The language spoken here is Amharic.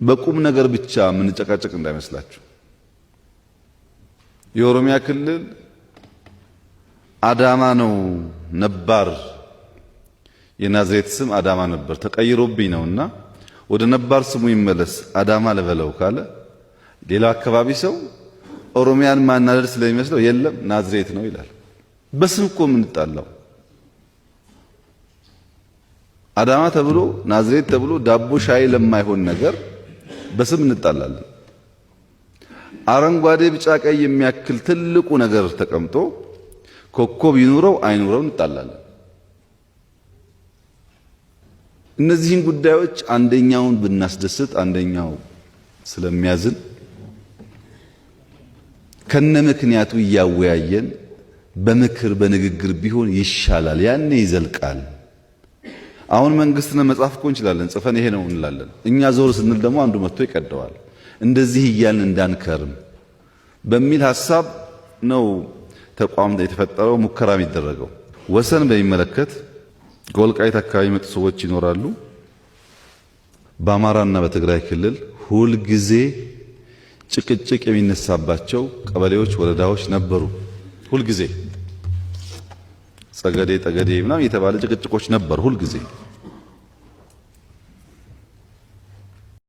በቁም ነገር ብቻ የምንጨቃጨቅ እንዳይመስላችሁ። የኦሮሚያ ክልል አዳማ ነው ነባር የናዝሬት ስም አዳማ ነበር ተቀይሮብኝ ነውና ወደ ነባር ስሙ ይመለስ አዳማ ለበለው ካለ ሌላ አካባቢ ሰው ኦሮሚያን ማናደድ ስለሚመስለው የለም ናዝሬት ነው ይላል። በስም እኮ የምንጣላው አዳማ ተብሎ ናዝሬት ተብሎ ዳቦ ሻይ ለማይሆን ነገር በስም እንጣላለን። አረንጓዴ ቢጫ ቀይ የሚያክል ትልቁ ነገር ተቀምጦ ኮከብ ይኑረው አይኑረው እንጣላለን። እነዚህን ጉዳዮች አንደኛውን ብናስደስት አንደኛው ስለሚያዝን ከነ ምክንያቱ እያወያየን በምክር በንግግር ቢሆን ይሻላል። ያኔ ይዘልቃል። አሁን መንግስትን መጻፍ እኮ እንችላለን፣ ጽፈን ይሄ ነው እንላለን። እኛ ዞር ስንል ደግሞ አንዱ መጥቶ ይቀደዋል። እንደዚህ እያልን እንዳንከርም በሚል ሐሳብ ነው ተቋም የተፈጠረው፣ ሙከራ የሚደረገው። ወሰን በሚመለከት ከወልቃይት አካባቢ የመጡ ሰዎች ይኖራሉ። በአማራና በትግራይ ክልል ሁል ጊዜ ጭቅጭቅ የሚነሳባቸው ቀበሌዎች፣ ወረዳዎች ነበሩ። ሁል ጊዜ ጸገዴ ምናምን የተባለ ጭቅጭቆች ነበሩ ሁል ጊዜ።